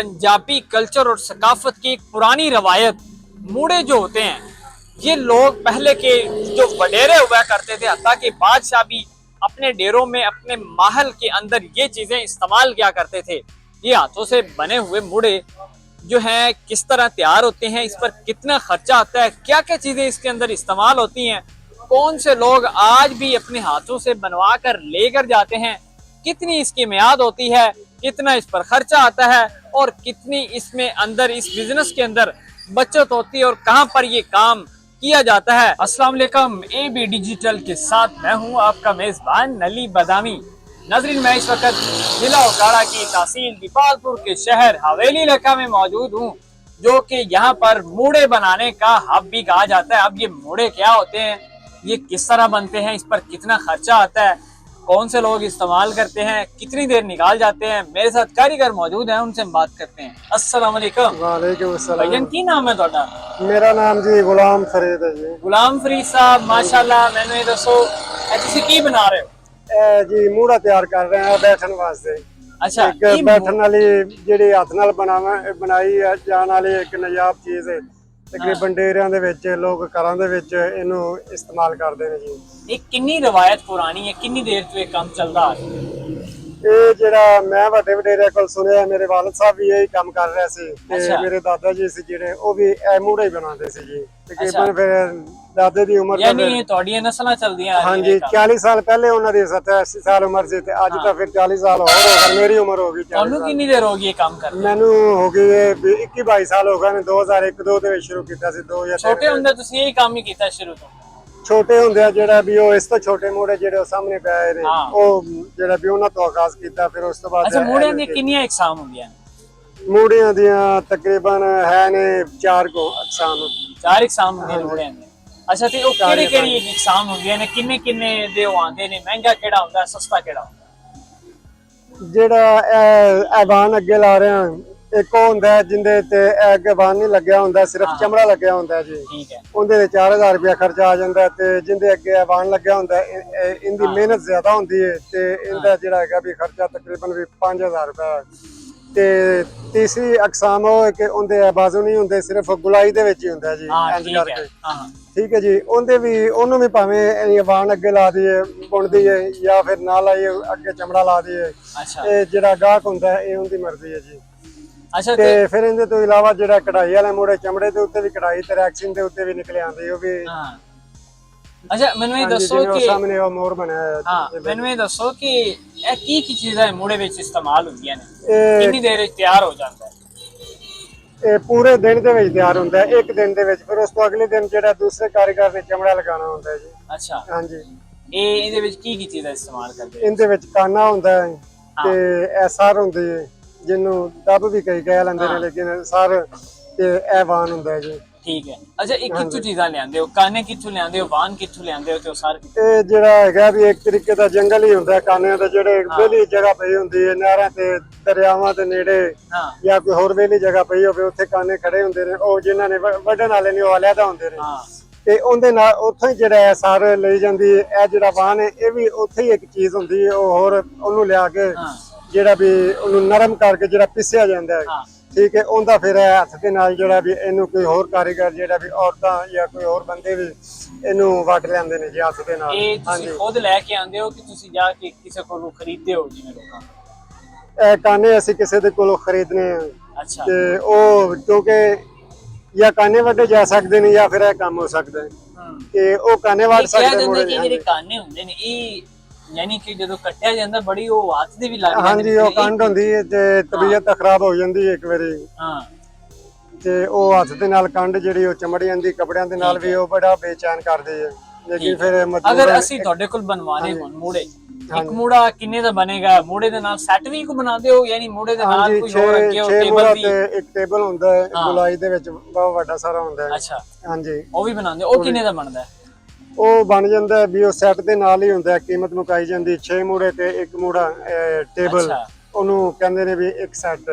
Punjabi culture और सकाफत की एक पुरानी रवायत मूड़े जो होते हैं, ये लोग पहले के जो वडेरे हुआ करते थे, हत्ता कि बादशाह भी अपने डेरों में अपने महल के अंदर ये चीजें इस्तेमाल किया करते थे। ये हाथों से बने हुए मूड़े जो हैं किस तरह तैयार होते हैं, इस पर कितना खर्चा आता है, क्या क्या चीजें इसके अंदर इस्तेमाल होती हैं, कौन से लोग आज भी अपने हाथों से बनवा कर लेकर जाते हैं, कितनी इसकी मियाद होती है, कितना इस पर खर्चा आता है और कितनी इसमें अंदर इस बिजनेस के अंदर बचत होती है और कहां पर ये काम किया जाता है। अस्सलाम वालेकुम, AB डिजिटल के साथ मैं हूं आपका मेजबान नली बदामी। नाज़रीन, मैं इस वक्त जिला ओकाड़ा की तहसील दीपालपुर के शहर हवेली इलाका में मौजूद हूं, जो कि यहाँ पर मूड़े बनाने का हब भी कहा जाता है। अब ये मूड़े क्या होते हैं, ये किस तरह बनते हैं, इस पर कितना खर्चा आता है, कौन से लोग इस्तेमाल करते हैं, कितनी देर निकाल जाते हैं, मेरे साथ कारीगर मौजूद हैं, उनसे हम बात करते हैं। अस्सलाम वालेकुम। वालेकुम अस्सलाम। भाईजान की नाम है ਤੁਹਾਡਾ? मेरा नाम जी गुलाम फरीद है जी। गुलाम फरीद साहब, माशाल्लाह। मैंने ये दसो तुसी की बना रहे हो? जी मूड़ा तैयार कर रहे हैं बैठन वास्ते। अच्छा, एक बैठन वाली ਜਿਹੜੀ ਹੱਥ ਨਾਲ ਬਣਾਈ ਜਾਣ ਵਾਲੀ ਇੱਕ ਨਯਾਬ ਚੀਜ਼ ਹੈ। ਤਕਰੀਬਨ ਡੇਰਿਆਂ ਦੇ ਵਿੱਚ ਲੋਕ ਘਰਾਂ ਦੇ ਵਿੱਚ ਇਹਨੂੰ ਇਸਤੇਮਾਲ ਕਰਦੇ ਨੇ ਜੀ। ਇਹ ਕਿੰਨੀ ਰਵਾਇਤ ਪੁਰਾਣੀ ਹੈ, ਕਿੰਨੀ ਦੇਰ ਤੋਂ ਇਹ ਕੰਮ ਚੱਲਦਾ ਆ ਰਿਹਾ? ਇਹ ਜਿਹੜਾ ਮੈਂ ਵੱਡੇ ਵਡੇਰਿਆਂ ਕੋਲ ਸੁਣਿਆ, ਮੇਰੇ ਵਾਲਦ ਸਾਹਿਬ ਵੀ ਇਹੀ ਕੰਮ ਕਰ ਰਹੇ ਸੀ ਤੇ ਮੇਰੇ ਦਾਦਾ ਜੀ ਸੀ ਜਿਹੜੇ ਉਹ ਵੀ ਇਹ ਮੂੜਾ ਹੀ ਬਣਾਉਂਦੇ ਸੀ ਜੀ। ਤਕਰੀਬਨ ਫਿਰ ਦਾਦੇ ਦੀ ਉਮਰ ਯਾਨੀ ਇਹ ਤੁਹਾਡੀਆਂ ਨਸਲਾਂ ਚੱਲਦੀਆਂ ਆ ਹਾਂਜੀ 40 ਸਾਲ ਪਹਿਲੇ ਉਹਨਾਂ ਦੀ 87 ਸਾਲ ਉਮਰ ਸੀ ਤੇ ਅੱਜ ਤਾਂ ਫਿਰ 40 ਸਾਲ ਹੋਰ ਹੋ ਗਏ, ਮੇਰੀ ਉਮਰ ਹੋ ਗਈ 40 ਤੁਹਾਨੂੰ ਕਿੰਨੀ ਦੇਰ ਹੋ ਗਈ ਇਹ ਕੰਮ ਕਰਦੇ? ਮੈਨੂੰ ਹੋ ਗਈ 21-22 ਸਾਲ ਹੋ ਗਏ ਨੇ। 2001-2 ਦੇ ਵਿੱਚ ਸ਼ੁਰੂ ਕੀਤਾ ਸੀ। 2003 ਛੋਟੇ ਹੁੰਦੇ ਤੁਸੀਂ ਇਹ ਕੰਮ ਹੀ ਕੀਤਾ ਸ਼ੁਰੂ ਤੋਂ? ਛੋਟੇ ਹੁੰਦਿਆਂ ਜਿਹੜਾ ਵੀ ਉਹ ਇਸ ਤੋਂ ਛੋਟੇ ਮੋੜੇ ਜਿਹੜੇ ਉਹ ਸਾਹਮਣੇ ਪਏ ਨੇ, ਉਹ ਜਿਹੜਾ ਵੀ ਉਹਨਾਂ ਤੋਂ ਆਗਾਜ਼ ਕੀਤਾ। ਫਿਰ ਉਸ ਤੋਂ ਬਾਅਦ ਅੱਛਾ, ਮੂੜਿਆਂ ਦੀਆਂ ਕਿੰਨੀਆਂ ਇਕਸਾਮ ਹੁੰਦੀਆਂ ਨੇ? ਮੂੜਿਆਂ ਦੀਆਂ ਤਕਰੀਬਨ ਹੈ ਨੇ 4 ਅਕਸਾਮ। 4 ਇਕਸਾਮ ਹੁੰਦੀਆਂ ਨੇ ਮੂੜਿਆਂ ਦੀਆਂ। ਅੱਛਾ, ਤੇ ਉਹ ਕਿਹੜੀ ਕਿਹੜੀ ਇਕਸਾਮ ਹੁੰਦੀਆਂ ਨੇ, ਕਿੰਨੇ ਕਿੰਨੇ ਦੇ ਉਹ ਆਉਂਦੇ ਨੇ, ਮਹਿੰਗਾ ਕਿਹੜਾ ਹੁੰਦਾ, ਸਸਤਾ ਕਿਹੜਾ ਹੁੰਦਾ? ਜਿਹੜਾ ਐਵਾਨ ਅੱਗੇ ਲਾ ਰਹੇ ਆ, ਇੱਕ ਉਹ ਹੁੰਦਾ ਜਿੰਦੇ ਤੇ ਅੱਗੇ ਬਾਨ ਨਹੀਂ ਲੱਗਿਆ ਹੁੰਦਾ, ਸਿਰਫ ਚਮੜਾ ਲੱਗਿਆ ਹੁੰਦਾ ਜੀ। ਠੀਕ ਹੈ। ਉਹਦੇ ਤੇ 4000 ਰੁਪਇਆ ਖਰਚਾ ਆ ਜਾਂਦਾ ਤੇ ਜਿੰਦੇ ਅੱਗੇ ਐਵਾਨ ਲੱਗਿਆ ਹੁੰਦਾ ਇਹਦੀ ਮਿਹਨਤ ਜ਼ਿਆਦਾ ਹੁੰਦੀ ਹੈ ਤੇ ਇਹਦਾ ਜਿਹੜਾ ਹੈਗਾ ਵੀ ਖਰਚਾ ਤਕਰੀਬਨ ਵੀ 5000 ਰੁਪਇਆ। ਤੇ ਤੀਸਰੀ ਅਕਸਾਮ ਉਹ ਹੈ ਕਿ ਉਹਦੇ ਬਾਜ਼ੂ ਨਹੀਂ ਹੁੰਦੇ, ਸਿਰਫ ਗੁਲਾਈ ਦੇ ਵਿੱਚ ਹੀ ਹੁੰਦਾ ਜੀ। ਇੰਜ ਕਰਕੇ ਠੀਕ ਹੈ ਜੀ। ਉਹਨੂੰ ਵੀ ਭਾਵੇਂ ਐਵਾਨ ਅੱਗੇ ਲਾ ਦਈਏ ਬੁਣ ਦਈਏ ਜਾਂ ਫਿਰ ਨਾ ਲਾਈਏ ਅੱਗੇ ਚਮੜਾ ਲਾ ਦਈਏ। ਇਹ ਜਿਹੜਾ ਗਾਹਕ ਹੁੰਦਾ ਇਹ ਉਹਦੀ ਮਰਜ਼ੀ ਹੈ ਜੀ। ਅੱਛਾ, ਤੇ ਫਿਰ ਇਹਦੇ ਤੋਂ ਇਲਾਵਾ ਜਿਹੜਾ ਕਢਾਈ ਵਾਲੇ ਮੋੜੇ ਚਮੜੇ ਦੇ ਉੱਤੇ ਵੀ ਕਢਾਈ ਤੇ ਰੈਕਸਿੰਗ ਦੇ ਉੱਤੇ ਵੀ ਨਿਕਲੇ ਆਉਂਦੇ ਉਹ ਵੀ। ਅੱਛਾ, ਮੈਨੂੰ ਇਹ ਦੱਸੋ ਕਿ ਸਾਹਮਣੇ ਉਹ ਮੋਰ ਬਣਿਆ ਹੈ। ਮੈਨੂੰ ਇਹ ਦੱਸੋ ਕਿ ਇਹ ਕੀ ਚੀਜ਼ਾਂ ਮੋੜੇ ਵਿੱਚ ਇਸਤੇਮਾਲ ਹੁੰਦੀਆਂ ਨੇ, ਕਿੰਨੀ ਦੇਰ ਵਿੱਚ ਤਿਆਰ ਹੋ ਜਾਂਦਾ ਹੈ? ਇਹ ਪੂਰੇ ਦਿਨ ਦੇ ਵਿੱਚ ਤਿਆਰ ਹੁੰਦਾ ਹੈ, ਇੱਕ ਦਿਨ ਦੇ ਵਿੱਚ। ਫਿਰ ਉਸ ਤੋਂ ਅਗਲੇ ਦਿਨ ਜਿਹੜਾ ਦੂਸਰੇ ਕਾਰੀਗਰ ਨੇ ਚਮੜਾ ਲਗਾਉਣਾ ਹੁੰਦਾ ਜੀ। ਅੱਛਾ, ਹਾਂਜੀ। ਇਹਦੇ ਵਿੱਚ ਕੀ ਚੀਜ਼ਾਂ ਇਸਤੇਮਾਲ ਕਰਦੇ? ਇਹਦੇ ਵਿੱਚ ਕਾਨਾ ਹੁੰਦਾ ਹੈ ਤੇ ਐਸਆਰ ਹੁੰਦੀ ਹੈ, ਜਿਹਨੂੰ ਦੱਬ ਵੀ ਕਈ ਕਹਿ ਲੈਂਦੇ ਨੇ, ਲੇਕਿਨ ਸਰ ਤੇ ਇਹ ਵਾਨ ਹੁੰਦਾ ਹੈ ਜੀ। ਠੀਕ ਹੈ। ਅੱਛਾ, ਇਹ ਕਿੱਥੋਂ ਚੀਜ਼ਾਂ ਲਿਆਂਦੇ ਹੋ? ਕਾਨੇ ਕਿੱਥੋਂ ਲਿਆਂਦੇ ਹੋ, ਵਾਨ ਕਿੱਥੋਂ ਲਿਆਂਦੇ ਹੋ ਤੇ ਉਹ ਸਾਰੇ? ਇਹ ਜਿਹੜਾ ਹੈਗਾ ਵੀ ਇੱਕ ਤਰੀਕੇ ਦਾ ਜੰਗਲ ਹੀ ਹੁੰਦਾ ਕਾਨਿਆਂ ਦਾ, ਜਿਹੜੇ ਵਿਹਲੀ ਜਗ੍ਹਾ ਪਈ ਹੁੰਦੀ ਹੈ ਨਹਿਰਾਂ ਤੇ ਦਰਿਆਵਾਂ ਦੇ ਨੇੜੇ ਜਾਂ ਕੋਈ ਹੋਰ ਵਿਹਲੀ ਜਗ੍ਹਾ ਪਈ ਹੋਵੇ, ਉੱਥੇ ਕਾਨੇ ਖੜੇ ਹੁੰਦੇ ਨੇ। ਉਹ ਜਿਨ੍ਹਾਂ ਨੇ ਵੱਢਣ ਵਾਲੇ ਨੇ ਉਹ ਅਲੱਗਾ ਹੁੰਦੇ ਨੇ ਤੇ ਉਹਦੇ ਨਾਲ ਉੱਥੋਂ ਹੀ ਜਿਹੜਾ ਸਾਰ ਲਈ ਜਾਂਦੀ ਹੈ। ਇਹ ਜਿਹੜਾ ਵਾਨ ਹੈ ਇਹ ਵੀ ਉੱਥੇ ਹੀ ਇੱਕ ਚੀਜ਼ ਹੁੰਦੀ ਹੈ, ਉਹ ਹੋਰ ਉਹਨੂੰ ਲਿਆ ਕੇ ਜਿਹੜਾ ਵੀ ਉਹਨੂੰ ਨਰਮ ਕਰਕੇ ਜਿਹੜਾ ਪਿਸਿਆ ਜਾਂਦਾ ਹੈ। ਠੀਕ ਹੈ। ਉਹਦਾ ਫਿਰ ਹੱਥ ਦੇ ਨਾਲ ਜਿਹੜਾ ਵੀ ਇਹਨੂੰ ਕੋਈ ਹੋਰ ਕਾਰੀਗਰ ਜਿਹੜਾ ਵੀ ਔਰਤਾਂ ਜਾਂ ਕੋਈ ਹੋਰ ਬੰਦੇ ਵੀ ਇਹਨੂੰ ਵੱਢ ਲੈਂਦੇ ਨੇ ਜੀ ਹੱਥ ਦੇ ਨਾਲ। ਇਹ ਤੁਸੀਂ ਖੁਦ ਲੈ ਕੇ ਆਉਂਦੇ ਹੋ ਕਿ ਤੁਸੀਂ ਜਾ ਕੇ ਕਿਸੇ ਕੋਲੋਂ ਖਰੀਦਦੇ ਹੋ? ਜਿਵੇਂ ਲੋਕਾਂ ਇਹ ਕਾਨੇ ਅਸੀਂ ਕਿਸੇ ਦੇ ਕੋਲੋਂ ਖਰੀਦਨੇ ਆ। ਅੱਛਾ। ਤੇ ਉਹ ਕਿਉਂਕਿ ਜਾਂ ਕਾਨੇ ਵੱਢੇ ਜਾ ਸਕਦੇ ਨੇ ਜਾਂ ਫਿਰ ਇਹ ਕੰਮ ਹੋ ਸਕਦਾ ਹੈ ਕਿ ਉਹ ਕਾਨੇ ਵੱਢ ਸਕਦੇ ਨੇ। ਜਿਹੜੇ ਕਾਨੇ ਹੁੰਦੇ ਨੇ ਇਹ ਯਾਨੀ ਕਿ ਜਦੋਂ ਕੱਟਿਆ ਜਾਂਦਾ ਬੜੀ ਉਹ ਹੱਥ ਦੇ ਵੀ ਲੱਗ ਜਾਂਦੇ ਨੇ। ਹਾਂਜੀ, ਉਹ ਕੰਡ ਹੁੰਦੀ ਹੈ ਤੇ ਤਬੀਅਤ ਖਰਾਬ ਹੋ ਜਾਂਦੀ ਹੈ ਇੱਕ ਵਾਰੀ। ਤੇ ਉਹ ਹੱਥ ਦੇ ਨਾਲ ਕੰਡ ਜਿਹੜੀ ਉਹ ਚਮੜੀਆਂ ਦੀ ਕੱਪੜਿਆਂ ਦੇ ਨਾਲ ਵੀ ਉਹ ਬੜਾ ਬੇਚੈਨ ਕਰਦੀ ਹੈ। ਲੇਕਿਨ ਫਿਰ ਅਗਰ ਅਸੀਂ ਤੁਹਾਡੇ ਕੋਲ ਬਣਵਾਣੇ ਹੋਣ ਮੂੜੇ, ਇੱਕ ਮੂੜਾ ਕਿੰਨੇ ਦਾ ਬਣੇਗਾ? ਮੂੜੇ ਦੇ ਨਾਲ ਸੈੱਟ ਵੀ ਕੋ ਬਣਾਉਂਦੇ ਹੋ ਯਾਨੀ ਮੂੜੇ ਦੇ ਨਾਲ ਕੋਈ ਹੋਰ ਅੱਗੇ ਟੇਬਲ ਵੀ? ਇੱਕ ਟੇਬਲ ਹੁੰਦਾ ਹੈ ਗੁਲਾਈ ਦੇ ਵਿੱਚ, ਬਹੁਤ ਵੱਡਾ ਸਾਰਾ ਹੁੰਦਾ ਹੈ। ਅੱਛਾ, ਹਾਂਜੀ, ਉਹ ਵੀ ਬਣਾਉਂਦੇ? ਉਹ ਕਿੰਨੇ ਦਾ ਬਣਦਾ? ਉਹ ਬਣ ਜਾਂਦਾ ਵੀ ਉਹ ਸੈੱਟ ਦੇ ਨਾਲ ਹੀ ਹੁੰਦਾ। ਕੀਮਤ ਮੁਕਾਈ ਜਾਂਦੀ 6 ਮੂੜੇ ਤੇ ਇੱਕ ਮੂੜਾ टेबल, ਉਹਨੂੰ ਕਹਿੰਦੇ ਨੇ ਵੀ ਇੱਕ सेट।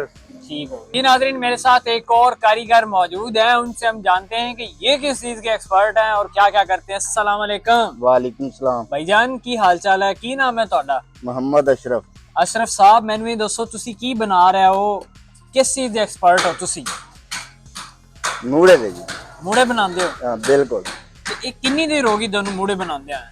ठीक हो जी। नाज़रीन, मेरे साथ एक और कारीगर मौजूद है, उनसे हम जानते हैं कि ये किस चीज के एक्सपर्ट हैं और क्या क्या करते हैं। अस्सलाम वालेकुम। वालेकुम सलाम। भाईजान की हाल चाल है? की नाम है ਤੁਹਾਡਾ? मोहम्मद अशरफ। अशरफ साहब, ਮੈਨੂੰ ਇਹ ਦੱਸੋ ਤੁਸੀਂ ਕੀ ਬਣਾ ਰਹੇ ਹੋ, किस चीज के एक्सपर्ट हो तुसी? मूड़े दे जी। मूड़े बनाते हो? हाँ बिल्कुल। ते ये कितनी देर होगी दोनों मूड़े बनाते हैं?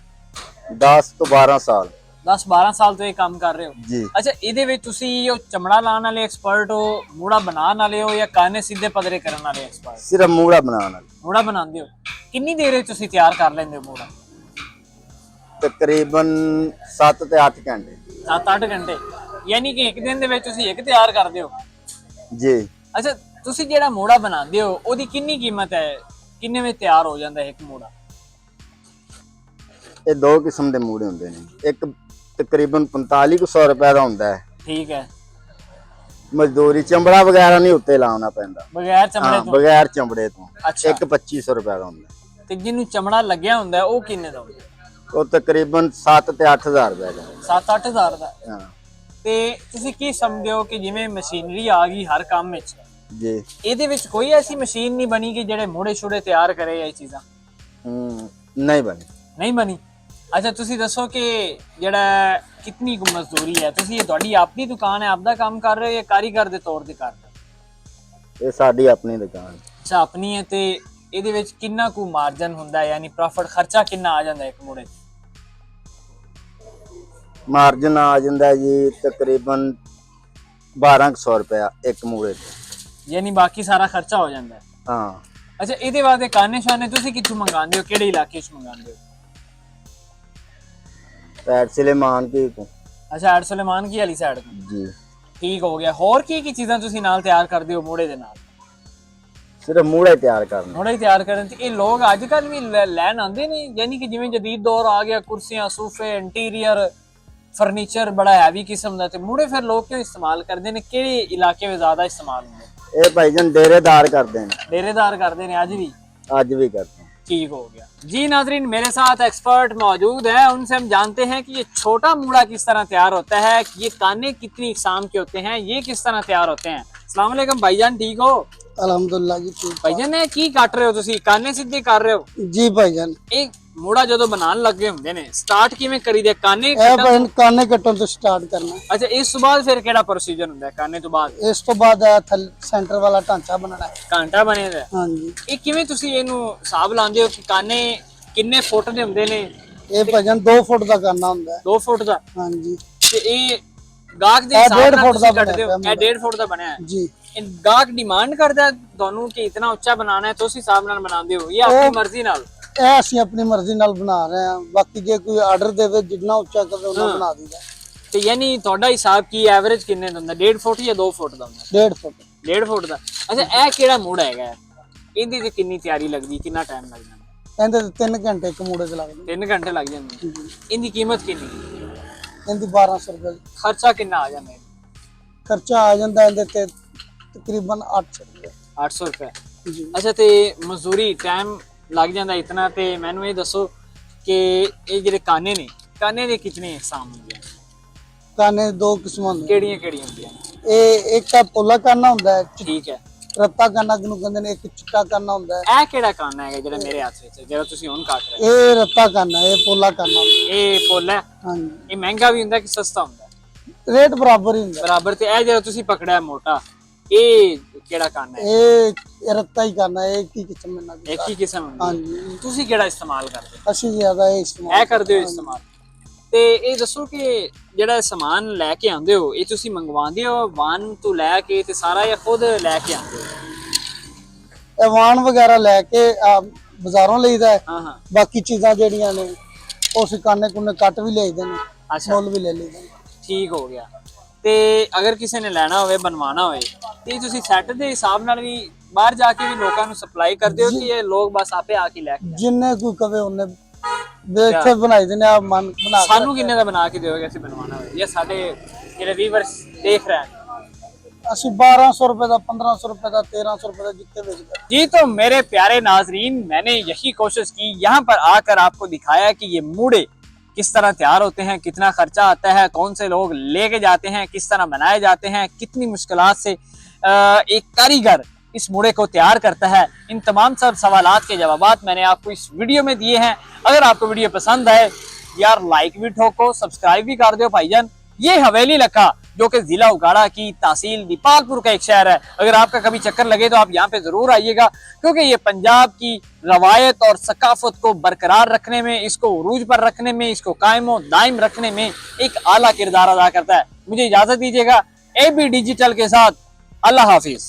10 ਤੋਂ 12 ਸਾਲ 10-12 ਸਾਲ ਤੋਂ ਇਹ ਕੰਮ ਕਰ ਰਹੇ ਹੋ? ਜੀ। ਅੱਛਾ, ਇਹਦੇ ਵਿੱਚ ਤੁਸੀਂ ਉਹ ਚਮੜਾ ਲਾਉਣ ਵਾਲੇ ਐਕਸਪਰਟ ਹੋ, ਮੂੜਾ ਬਣਾਉਣ ਵਾਲੇ ਹੋ, ਜਾਂ ਕਾਨੇ ਸਿੱਧੇ ਪਦਰੇ ਕਰਨ ਵਾਲੇ ਐਕਸਪਰਟ? ਸਿਰਫ ਮੂੜਾ ਬਣਾਉਣਾ। ਮੂੜਾ ਬਣਾਉਂਦੇ ਹੋ? ਕਿੰਨੀ ਦੇਰ ਵਿੱਚ ਤੁਸੀਂ ਤਿਆਰ ਕਰ ਲੈਂਦੇ ਹੋ ਮੂੜਾ? ਤਕਰੀਬਨ 7 ਤੇ 8 ਘੰਟੇ। 7-8 ਘੰਟੇ, ਯਾਨੀ ਕਿ ਇੱਕ ਦਿਨ ਦੇ ਵਿੱਚ ਤੁਸੀਂ ਇੱਕ ਤਿਆਰ ਕਰਦੇ ਹੋ? ਜੀ। ਅੱਛਾ, ਤੁਸੀਂ ਜਿਹੜਾ ਮੂੜਾ ਬਣਾਉਂਦੇ ਹੋ ਉਹਦੀ ਕਿੰਨੀ ਕੀਮਤ ਹੈ? ਕਿੰਨੇ ਵਿੱਚ ਤਿਆਰ ਹੋ ਜਾਂਦਾ ਹੈ ਇੱਕ ਮੂੜਾ? ਇਹ ਦੋ ਕਿਸਮ ਦੇ ਮੂੜੇ ਹੁੰਦੇ ਨੇ। ਇੱਕ ਤਕਰੀਬਨ 4500 ਰੁਪਏ ਦਾ ਹੁੰਦਾ ਹੈ। ਠੀਕ ਹੈ। ਮਜ਼ਦੂਰੀ ਚਮੜਾ ਵਗੈਰਾ ਨਹੀਂ ਉੱਤੇ ਲਾਉਣਾ ਪੈਂਦਾ, ਬਗੈਰ ਚਮੜੇ ਤੋਂ? ਬਗੈਰ ਚਮੜੇ ਤੋਂ। ਅੱਛਾ। ਇੱਕ 2500 ਰੁਪਏ ਦਾ ਹੁੰਦਾ। ਤੇ ਜਿਹਨੂੰ ਚਮੜਾ ਲੱਗਿਆ ਹੁੰਦਾ ਉਹ ਕਿੰਨੇ ਦਾ ਹੁੰਦਾ? ਉਹ ਤਕਰੀਬਨ 7 ਤੇ 8000 ਰੁਪਏ ਦਾ। 7-8 ਹਜ਼ਾਰ ਦਾ? ਹਾਂ ਤੇ ਤੁਸੀਂ ਕੀ ਸਮਝਦੇ ਹੋ ਕਿ ਜਿਵੇਂ ਮਸ਼ੀਨਰੀ ਆ ਗਈ ਹਰ ਕੰਮ ਵਿੱਚ, ਜੀ, ਇਹਦੇ ਵਿੱਚ ਕੋਈ ਐਸੀ ਮਸ਼ੀਨ ਨਹੀਂ ਬਣੀ ਕਿ ਜਿਹੜੇ ਮੋੜੇ ਛੋੜੇ ਤਿਆਰ ਕਰੇ ਇਹ ਚੀਜ਼ਾਂ? ਨਹੀਂ ਬਣੀ। ਨਹੀਂ ਬਣੀ? ਅੱਛਾ, ਤੁਸੀਂ ਦੱਸੋ ਕਿ ਜਿਹੜਾ ਕਿੰਨੀ ਕੁ ਮਜ਼ਦੂਰੀ ਹੈ? ਤੁਸੀਂ ਇਹ ਤੁਹਾਡੀ ਆਪਣੀ ਦੁਕਾਨ ਹੈ, ਆਪਦਾ ਕੰਮ ਕਰ ਰਹੇ ਹੋ ਜਾਂ ਕਾਰੀਗਰ ਦੇ ਤੌਰ ਤੇ ਕਰ ਰਹੇ ਹੋ? ਇਹ ਸਾਡੀ ਆਪਣੀ ਦੁਕਾਨ। ਅੱਛਾ, ਆਪਣੀ ਹੈ। ਤੇ ਇਹਦੇ ਵਿੱਚ ਕਿੰਨਾ ਕੁ ਮਾਰਜਨ ਹੁੰਦਾ ਹੈ, ਯਾਨੀ ਪ੍ਰੋਫਿਟ ਖਰਚਾ ਕਿੰਨਾ ਆ ਜਾਂਦਾ ਇੱਕ ਮੋੜੇ? ਮਾਰਜਨ ਆ ਜਾਂਦਾ ਜੀ ਤਕਰੀਬਨ 1200 ਰੁਪਇਆ ਇੱਕ ਮੂੜੇ ਤੇ, ਯਾਨੀ ਬਾਕੀ ਸਾਰਾ ਖਰਚਾ ਹੋ ਜਾਂਦਾ ਹੈ? ਹਾਂ। ਅੱਛਾ, ਇਹਦੇ ਬਾਅਦ ਇਹ ਕਾਨੇ ਸ਼ਾਨੇ ਤੁਸੀਂ ਕਿੱਥੋਂ ਮੰਗਾਉਂਦੇ ਹੋ, ਕਿਹੜੇ ਇਲਾਕੇ 'ਚ ਮੰਗਾਉਂਦੇ ਹੋ? ਪੈਰ ਸੁਲੇਮਾਨ ਕੀ ਤੋਂ। ਅੱਛਾ, ਐਡ ਸੁਲੇਮਾਨ ਕੀ ਵਾਲੀ ਸਾਈਡ ਤੋਂ? ਜੀ। ਠੀਕ ਹੋ ਗਿਆ। ਹੋਰ ਕੀ ਚੀਜ਼ਾਂ ਤੁਸੀਂ ਨਾਲ ਤਿਆਰ ਕਰਦੇ ਹੋ ਮੋੜੇ ਦੇ ਨਾਲ? ਸਿਰਫ ਮੂੜੇ ਤਿਆਰ ਕਰਨਾ। ਮੋੜੇ ਹੀ ਤਿਆਰ ਕਰਨ ਤੇ ਇਹ ਲੋਕ ਅੱਜ ਕੱਲ ਵੀ ਲੈਣ ਆਉਂਦੇ ਨੇ, ਯਾਨੀ ਕਿ ਜਿਵੇਂ ਜਦੀਦ ਦੌਰ ਆ ਗਿਆ, ਕੁਰਸੀਆਂ, ਸੋਫੇ, ਇੰਟੀਰੀਅਰ ਫਰਨੀਚਰ ਬੜਾ ਹੈਵੀ ਕਿਸਮ ਦਾ, ਤੇ ਮੂੜੇ ਫਿਰ ਲੋਕ ਕਿਉਂ ਇਸਤੇਮਾਲ ਕਰਦੇ ਨੇ? ਕਿਹੜੇ ਇਲਾਕੇ ਵਿੱਚ ਜ਼ਿਆਦਾ ਇਸਤੇਮਾਲ ਹੁੰਦੇ? ਇਹ ਭਾਈਜਾਨ ਡੇरेदार करते हैं। डेरेदार करते हैं आज भी? आज भी करते हैं। ठीक हो गया जी। नाजरीन, मेरे साथ एक्सपर्ट मौजूद है, उनसे हम जानते हैं कि ये छोटा मूड़ा किस तरह तैयार होता है, ये काने कितनी इकसाम के होते हैं, ये किस तरह तैयार होते हैं। अस्सलाम वालेकुम भाईजान, ठीक हो? ਅਲਹਮਦੁਲਿਲਾ ਜੀ ਠੀਕ। ਭਾਈਜਾਨ ਇਹ ਕੀ ਕੱਟ ਰਹੇ ਹੋ ਤੁਸੀਂ? ਕਾਨੇ ਸਿੱਧੇ ਕਰ ਰਹੇ ਹੋ? ਜੀ ਭਾਈਜਾਨ, ਇਹ ਮੂੜਾ ਜਦੋਂ ਬਣਾਉਣ ਲੱਗੇ ਹੁੰਦੇ ਨੇ, ਸਟਾਰਟ ਕਿਵੇਂ ਕਰੀਦੇ? ਕਾਨੇ ਇਹ ਭਾਈ ਕਾਨੇ ਕੱਟਣ ਤੋਂ ਸਟਾਰਟ ਕਰਨਾ। ਅੱਛਾ, ਇਸ ਤੋਂ ਬਾਅਦ ਫਿਰ ਕਿਹੜਾ ਪ੍ਰੋਸੀਜਰ ਹੁੰਦਾ ਹੈ ਕਾਨੇ ਤੋਂ ਬਾਅਦ? ਇਸ ਤੋਂ ਬਾਅਦ ਸੈਂਟਰ ਵਾਲਾ ਢਾਂਚਾ ਬਣਾਉਣਾ ਹੈ। ਘੰਟਾ ਬਣਿਆ ਦਾ? ਹਾਂਜੀ। ਇਹ ਕਿਵੇਂ ਤੁਸੀਂ ਇਹਨੂੰ ਹਿਸਾਬ ਲਾਉਂਦੇ ਹੋ ਕਿ ਕਾਨੇ ਕਿੰਨੇ ਫੁੱਟ ਦੇ ਹੁੰਦੇ ਨੇ? ਇਹ ਭਾਈਜਾਨ 2 ਫੁੱਟ ਦਾ ਕਰਨਾ ਹੁੰਦਾ ਹੈ। 2 ਫੁੱਟ ਦਾ? ਹਾਂਜੀ। ਤੇ ਇਹ ਗਾਹਕ ਦੇ ਇਹ ਹਿਸਾਬ 1.5 ਨਾਲ ਫੁੱਟ ਤੁਸੀਂ ਦਾ ਕੱਟਦੇ ਹੋ? ਬਣਿਆ ਇਹ 1.5 ਫੁੱਟ ਦਾ ਬਣਿਆ ਹੈ ਜੀ। ਇਹ ਗਾਹਕ ਡਿਮਾਂਡ ਕਰਦਾ ਤੁਹਾਨੂੰ ਕਿ ਇਤਨਾ ਉੱਚਾ ਬਣਾਉਣਾ ਹੈ, ਤੁਸੀਂ ਹਿਸਾਬ ਨਾਲ ਬਣਾਉਂਦੇ ਹੋ ਜਾਂ ਆਪਣੀ ਮਰਜ਼ੀ ਨਾਲ? ਇਹ ਅਸੀਂ ਆਪਣੀ ਮਰਜ਼ੀ ਨਾਲ ਬਣਾ ਰਹੇ ਹਾਂ, ਬਾਕੀ ਜੇ ਕੋਈ ਆਰਡਰ ਦੇਵੇ ਜਿੰਨਾ ਉੱਚਾ ਕਰੇ ਉਹਨਾਂ ਬਣਾ ਦਈਦਾ। ਤੇ ਯਾਨੀ ਤੁਹਾਡਾ ਹਿਸਾਬ ਕੀ ਐਵਰੇਜ ਕਿੰਨੇ ਦਾ ਹੁੰਦਾ? 1.5 ਫੁੱਟ ਜਾਂ 2 ਫੁੱਟ ਦਾ ਹੁੰਦਾ? 1.5 ਫੁੱਟ। 1.5 ਫੁੱਟ ਦਾ। ਅੱਛਾ, ਇਹ ਕਿਹੜਾ ਮੂੜਾ ਹੈਗਾ? ਇਹਦੀ ਤੇ ਕਿੰਨੀ ਤਿਆਰੀ ਲੱਗਦੀ, ਕਿੰਨਾ ਟਾਈਮ ਲੱਗ ਜਾਂਦਾ? ਇਹਦੇ ਤੇ 3 ਘੰਟੇ ਇੱਕ ਮੂੜੇ ਤੇ ਲੱਗਦੇ। 3 ਘੰਟੇ ਲੱਗ ਜਾਂਦੇ? ਇਹਦੀ ਕੀਮਤ ਕਿੰਨੀ? ਇਹਦੀ 1200 ਰੁਪਏ। ਖਰਚਾ ਕਿੰਨਾ ਆ ਜਾਂਦਾ? ਖਰਚਾ ਆ ਜਾਂਦਾ ਇਹਦੇ ਤੇ ਤਕਰੀਬਨ 800 ਰੁਪਏ। 800 ਰੁਪਏ ਜੀ। ਅੱਛਾ, ਤੇ ਮਜ਼ਦੂਰੀ ਟਾਈਮ ਲੱਗ ਜਾਂਦਾ ਇਤਨਾ? ਤੇ ਮੈਨੂੰ ਇਹ ਦੱਸੋ ਕਿ ਇਹ ਜਿਹੜੇ ਕਾਨੇ ਨੇ, ਕਾਨੇ ਦੇ ਕਿੰਨੇ ਇਕਸਾਮ ਹੁੰਦੇ ਆ? ਕਾਨੇ 2 ਕਿਸਮਾਂ ਹੁੰਦੀਆਂ। ਕਿਹੜੀਆਂ ਹੁੰਦੀਆਂ? ਇਹ ਇੱਕ ਤਾਂ ਪੋਲਾ ਕਾਨਾ ਹੁੰਦਾ ਹੈ, ਠੀਕ ਹੈ। ਰੱਤਾ ਕਾਨਾ ਜਿਹਨੂੰ ਕਹਿੰਦੇ ਨੇ, ਇੱਕ ਚਿੱਟਾ ਕਾਨਾ ਹੁੰਦਾ ਹੈ। ਇਹ ਕਿਹੜਾ ਕਾਨਾ ਹੈਗਾ ਜਿਹੜਾ ਮੇਰੇ ਹੱਥ ਵਿੱਚ ਜਿਹੜਾ ਤੁਸੀਂ ਹੁਣ ਕੱਟ ਰਹੇ? ਇਹ ਰੱਤਾ ਕਾਨਾ, ਇਹ ਪੋਲਾ ਕਾਨਾ। ਇਹ ਪੋਲਾ ਹੈ? ਹਾਂਜੀ। ਇਹ ਮਹਿੰਗਾ ਵੀ ਹੁੰਦਾ ਕਿ ਸਸਤਾ ਹੁੰਦਾ? ਰੇਟ ਬਰਾਬਰ ਹੀ ਹੁੰਦਾ। ਬਰਾਬਰ। ਤੇ ਇਹ ਜਿਹੜਾ ਤੁਸੀਂ ਪਕੜਿਆ ਮੋਟਾ, ਇਹ ਕਿਹੜਾ ਕਾਨਾ ਹੈ? ਇਹ ਰੱਤਾ ਹੀ ਕਾਨਾ, ਇਹ ਕੀ ਕਿਸਮ ਇਹਨਾਂ ਦੀ? ਇੱਕ ਹੀ ਕਿਸਮ ਹੁੰਦੀ ਹੈ? ਹਾਂਜੀ। ਤੁਸੀਂ ਕਿਹੜਾ ਇਸਤੇਮਾਲ ਕਰਦੇ ਹੋ? ਅਸੀਂ ਜ਼ਿਆਦਾ ਇਹ ਇਸਤੇਮਾਲ ਇਹ ਕਰਦੇ ਹੋ ਇਸਤੇਮਾਲ? ਤੇ ਇਹ ਦੱਸੋ ਕਿ ਜਿਹੜਾ ਸਮਾਨ ਲੈ ਕੇ ਆਉਂਦੇ ਹੋ, ਇਹ ਤੁਸੀਂ ਮੰਗਵਾਉਂਦੇ ਹੋ ਵਾਨ ਤੋਂ ਲੈ ਕੇ ਤੇ ਸਾਰਾ, ਜਾਂ ਖੁਦ ਲੈ ਕੇ ਆਉਂਦੇ ਹੋ? ਇਹ ਵਾਣ ਵਗੈਰਾ ਲੈ ਕੇ ਬਾਜ਼ਾਰੋਂ ਲਈਦਾ ਹੈ। ਹਾਂ ਹਾਂ। ਬਾਕੀ ਚੀਜ਼ਾਂ ਜਿਹੜੀਆਂ ਨੇ ਉਹ ਅਸੀਂ ਕਾਨੇ ਕੁਨੇ ਕੱਟ ਵੀ ਲਈਦੇ ਨੇ, ਅੱਛਾ, ਮੁੱਲ ਵੀ ਲੈ ਲਈਦੇ ਨੇ। ਠੀਕ ਹੋ ਗਿਆ। ਤੇ ਅਗਰ ਕਿਸੇ ਨੇ ਲੈਣਾ ਹੋਵੇ, ਬਣਵਾਉਣਾ ਹੋਵੇ, ਤੇ ਤੁਸੀਂ ਸੈੱਟ ਦੇ ਹਿਸਾਬ ਨਾਲ ਵੀ ਬਾਹਰ ਜਾ ਕੇ ਵੀ ਲੋਕਾਂ ਨੂੰ ਸਪਲਾਈ ਕਰਦੇ ਹੋ ਕਿ ਇਹ ਲੋਕ ਬਸ ਆਪੇ ਆ ਕੇ ਲੈ ਕੇ? ਜਿੰਨੇ ਕੋਈ ਕਵੇ ਉਹਨੇ ਇੱਥੇ ਬਣਾਈ ਦਿੰਦੇ ਆ, ਮਨ ਬਣਾ ਕੇ। ਸਾਨੂੰ ਕਿੰਨੇ ਦਾ ਬਣਾ ਕੇ ਦਿਓਗੇ ਅਸੀਂ ਬਣਵਾਉਣਾ ਹੋਵੇ, ਜਾਂ ਸਾਡੇ ਜਿਹੜੇ ਵੀਵਰਸ ਦੇਖ ਰਹੇ हैं? ਅਸੀਂ 1200 रुपए का, 1500 रुपए का, 1300 रुपए का जितने बेचते हैं। जी तो मेरे प्यारे नाजरीन, मैंने यही कोशिश की, यहाँ पर आकर आपको दिखाया कि ये मूड़े किस तरह तैयार होते हैं, कितना खर्चा आता है, कौन से लोग लेके जाते हैं, किस तरह बनाए जाते हैं, कितनी मुश्किलात से एक कारीगर इस मूड़े को तैयार करता है। इन तमाम सब सवालात के जवाबात मैंने आपको इस वीडियो में दिए हैं। अगर आपको वीडियो पसंद आए यार, लाइक भी ठोको, सब्सक्राइब भी कर दो भाईजान। ये हवेली लखा जो कि जिला उगाड़ा की तहसील दीपालपुर का एक शहर है। अगर आपका कभी चक्कर लगे तो आप यहाँ पे जरूर आइएगा, क्योंकि ये पंजाब की रवायत और सकाफत को बरकरार रखने में, इसको उरूज पर रखने में, इसको कायम दायम रखने में एक आला किरदार अदा करता है। मुझे इजाजत दीजिएगा AB डिजिटल के साथ। अल्लाह हाफिज।